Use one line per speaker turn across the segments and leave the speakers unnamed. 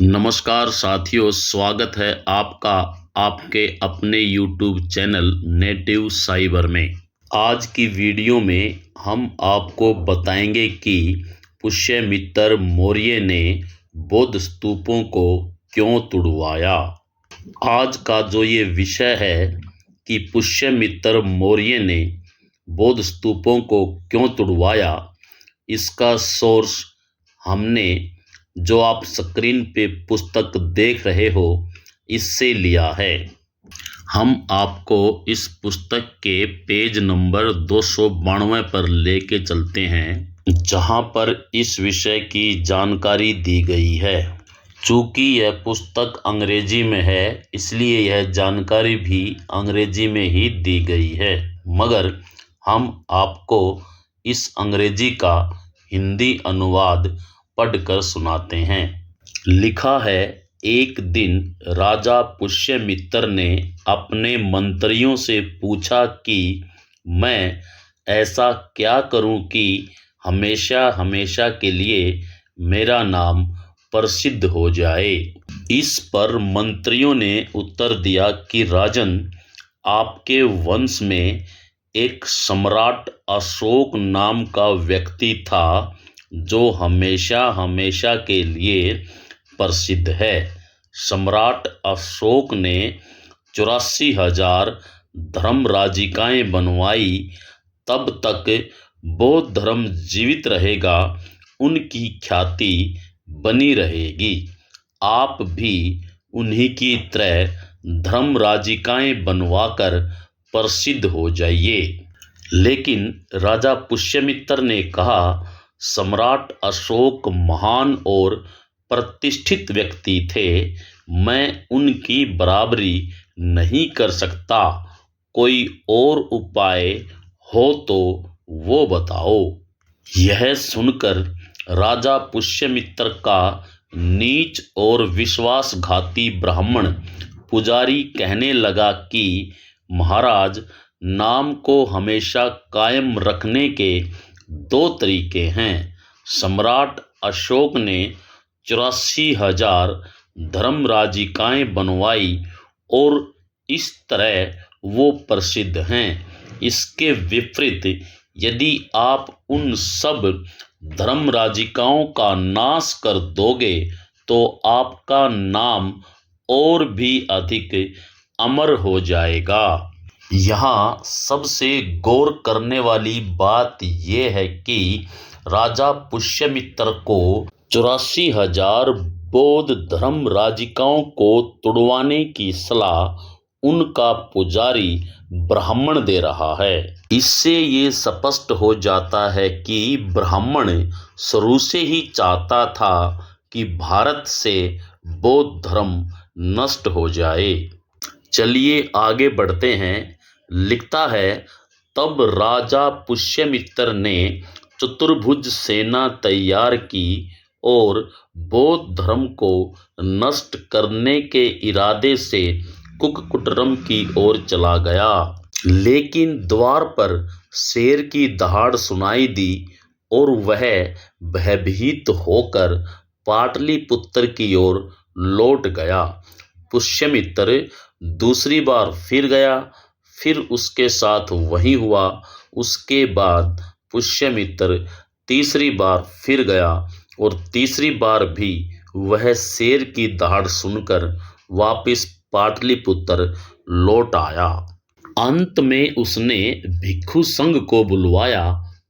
नमस्कार साथियों, स्वागत है आपका आपके अपने YouTube चैनल नेटिव साइबर में। आज की वीडियो में हम आपको बताएंगे कि पुष्यमित्र मौर्य ने बौद्ध स्तूपों को क्यों तुड़वाया। आज का जो ये विषय है कि पुष्यमित्र मौर्य ने बौद्ध स्तूपों को क्यों तुड़वाया, इसका सोर्स हमने जो आप स्क्रीन पे पुस्तक देख रहे हो इससे लिया है। हम आपको इस पुस्तक के पेज नंबर 292 पर लेके चलते हैं, जहां पर इस विषय की जानकारी दी गई है। चूँकि यह पुस्तक अंग्रेजी में है, इसलिए यह जानकारी भी अंग्रेजी में ही दी गई है, मगर हम आपको इस अंग्रेजी का हिंदी अनुवाद पढ़कर सुनाते हैं। लिखा है, एक दिन राजा पुष्यमित्र ने अपने मंत्रियों से पूछा कि मैं ऐसा क्या करूं कि हमेशा हमेशा के लिए मेरा नाम प्रसिद्ध हो जाए। इस पर मंत्रियों ने उत्तर दिया कि राजन, आपके वंश में एक सम्राट अशोक नाम का व्यक्ति था जो हमेशा हमेशा के लिए प्रसिद्ध है। सम्राट अशोक ने 84,000 धर्मराजिकाएं बनवाई। तब तक बौद्ध धर्म जीवित रहेगा, उनकी ख्याति बनी रहेगी। आप भी उन्हीं की तरह धर्मराजिकाएं बनवाकर प्रसिद्ध हो जाइए। लेकिन राजा पुष्यमित्र ने कहा, सम्राट अशोक महान और प्रतिष्ठित व्यक्ति थे, मैं उनकी बराबरी नहीं कर सकता। कोई और उपाय हो तो वो बताओ। यह सुनकर राजा पुष्यमित्र का नीच और विश्वासघाती ब्राह्मण पुजारी कहने लगा कि महाराज, नाम को हमेशा कायम रखने के 2 तरीके हैं। सम्राट अशोक ने 84,000 धर्मराजिकाएं बनवाई और इस तरह वो प्रसिद्ध हैं। इसके विपरीत यदि आप उन सब धर्मराजिकाओं का नाश कर दोगे तो आपका नाम और भी अधिक अमर हो जाएगा। यहाँ सबसे गौर करने वाली बात यह है कि राजा पुष्यमित्र को 84,000 बौद्ध धर्मराजिकाओं को तुड़वाने की सलाह उनका पुजारी ब्राह्मण दे रहा है। इससे ये स्पष्ट हो जाता है कि ब्राह्मण शुरू से ही चाहता था कि भारत से बौद्ध धर्म नष्ट हो जाए। चलिए आगे बढ़ते हैं। लिखता है, तब राजा पुष्यमित्र ने चतुर्भुज सेना तैयार की और बौद्ध धर्म को नष्ट करने के इरादे से कुक्कुटरम की ओर चला गया। लेकिन द्वार पर शेर की दहाड़ सुनाई दी और वह भयभीत होकर पाटलिपुत्र की ओर लौट गया। पुष्यमित्र दूसरी बार फिर गया, फिर उसके साथ वही हुआ। उसके बाद पुष्यमित्र तीसरी बार फिर गया और तीसरी बार भी वह शेर की दहाड़ सुनकर वापस पाटलिपुत्र लौट आया। अंत में उसने भिक्षु संघ को बुलवाया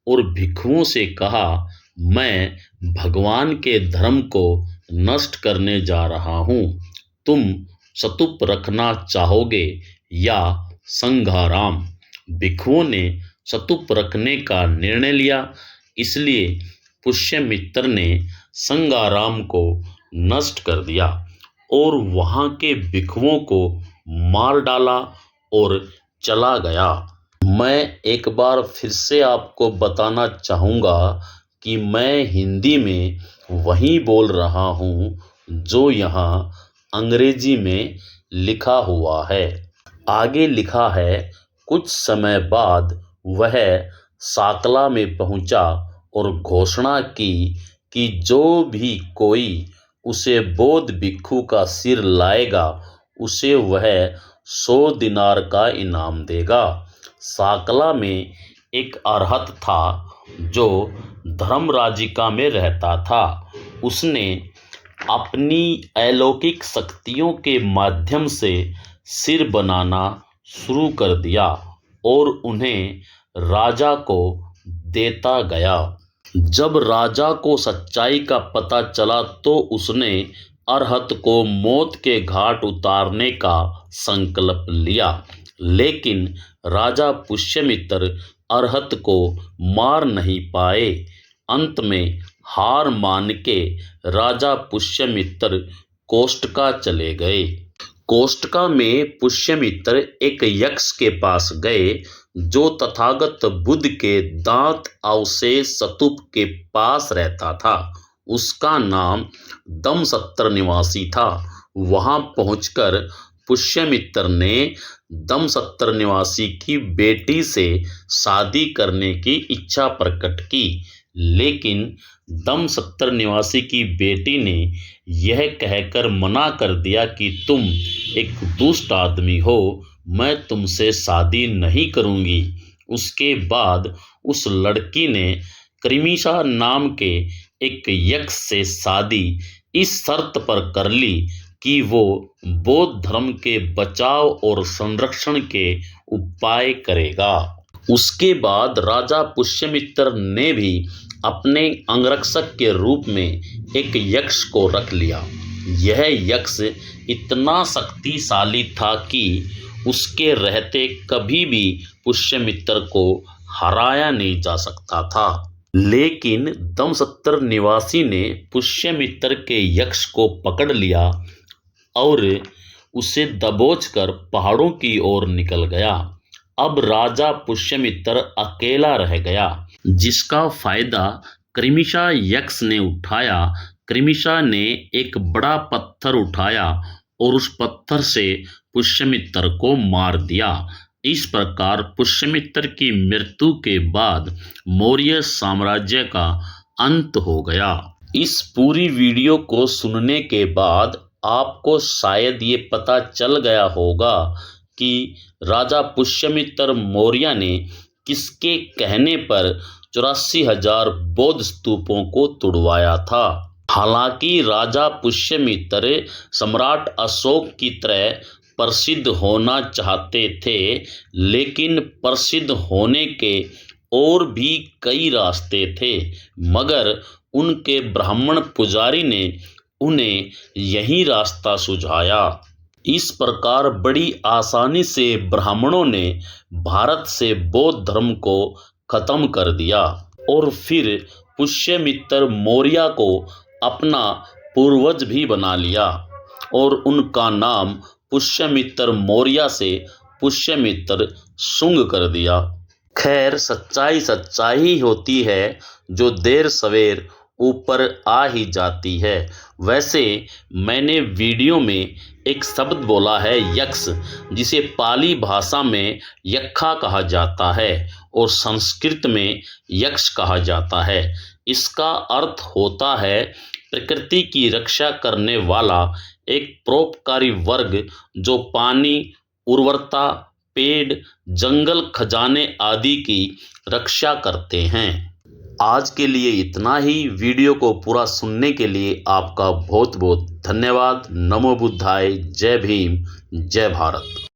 और भिक्षुओं से कहा, मैं भगवान के धर्म को नष्ट करने जा रहा हूँ। तुम स्तूप रखना चाहोगे या संघाराम? भिक्षुओं ने स्तूप रखने का निर्णय लिया, इसलिए पुष्यमित्र ने संघाराम को नष्ट कर दिया और वहां के भिक्षुओं को मार डाला और चला गया। मैं एक बार फिर से आपको बताना चाहूँगा कि मैं हिंदी में वही बोल रहा हूँ जो यहाँ अंग्रेजी में लिखा हुआ है। आगे लिखा है, कुछ समय बाद वह साकला में पहुंचा और घोषणा की कि जो भी कोई उसे बौद्ध भिक्षु का सिर लाएगा उसे वह 100 दिनार का इनाम देगा। साकला में एक अरहत था जो धर्मराजिका में रहता था। उसने अपनी अलौकिक शक्तियों के माध्यम से सिर बनाना शुरू कर दिया और उन्हें राजा को देता गया। जब राजा को सच्चाई का पता चला तो उसने अरहत को मौत के घाट उतारने का संकल्प लिया, लेकिन राजा पुष्यमित्र अरहत को मार नहीं पाए। अंत में हार मान के राजा पुष्यमित्र कोष्टका चले गए। कोष्टका में पुष्यमित्र एक यक्ष के पास गए जो तथागत बुद्ध के दांत अवशेष स्तूप के पास रहता था। उसका नाम दमसत्र निवासी था। वहां पहुंचकर पुष्यमित्र ने दमसत्र निवासी की बेटी से शादी करने की इच्छा प्रकट की, लेकिन दमसत्र निवासी की बेटी ने यह कहकर मना कर दिया कि तुम एक दुष्ट आदमी हो, मैं तुमसे शादी नहीं करूंगी। उसके बाद उस लड़की ने कृमिशा नाम के एक यक्ष से शादी इस शर्त पर कर ली कि वो बौद्ध धर्म के बचाव और संरक्षण के उपाय करेगा। उसके बाद राजा पुष्यमित्र ने भी अपने अंगरक्षक के रूप में एक यक्ष को रख लिया। यह यक्ष इतना शक्तिशाली था कि उसके रहते कभी भी पुष्यमित्र को हराया नहीं जा सकता था। लेकिन दमसत्र निवासी ने पुष्यमित्र के यक्ष को पकड़ लिया और उसे दबोचकर पहाड़ों की ओर निकल गया। अब राजा पुष्यमित्र अकेला रह गया, जिसका फायदा कृमिशा यक्ष ने उठाया। कृमिशा ने एक बड़ा पत्थर उठाया और उस पत्थर से पुष्यमित्र को मार दिया। इस प्रकार पुष्यमित्र की मृत्यु के बाद मौर्य साम्राज्य का अंत हो गया। इस पूरी वीडियो को सुनने के बाद आपको शायद ये पता चल गया होगा कि राजा पुष्यमित्र मौर्य ने किसके कहने पर 84,000 बौद्ध स्तूपों को तुड़वाया था। हालांकि राजा पुष्यमित्र सम्राट अशोक की तरह प्रसिद्ध होना चाहते थे, लेकिन प्रसिद्ध होने के और भी कई रास्ते थे, मगर उनके ब्राह्मण पुजारी ने उन्हें यही रास्ता सुझाया। इस प्रकार बड़ी आसानी से ब्राह्मणों ने भारत से बौद्ध धर्म को खत्म कर दिया और फिर पुष्यमित्र मौर्य को अपना पूर्वज भी बना लिया और उनका नाम पुष्यमित्र मौर्य से पुष्यमित्र शुंग कर दिया। खैर, सच्चाई सच्चाई होती है जो देर सवेर ऊपर आ ही जाती है। वैसे मैंने वीडियो में एक शब्द बोला है यक्ष, जिसे पाली भाषा में यक्खा कहा जाता है और संस्कृत में यक्ष कहा जाता है। इसका अर्थ होता है प्रकृति की रक्षा करने वाला एक परोपकारी वर्ग जो पानी, उर्वरता, पेड़, जंगल, खजाने आदि की रक्षा करते हैं। आज के लिए इतना ही। वीडियो को पूरा सुनने के लिए आपका बहुत बहुत धन्यवाद। नमो बुद्धाय। जय भीम, जय भारत।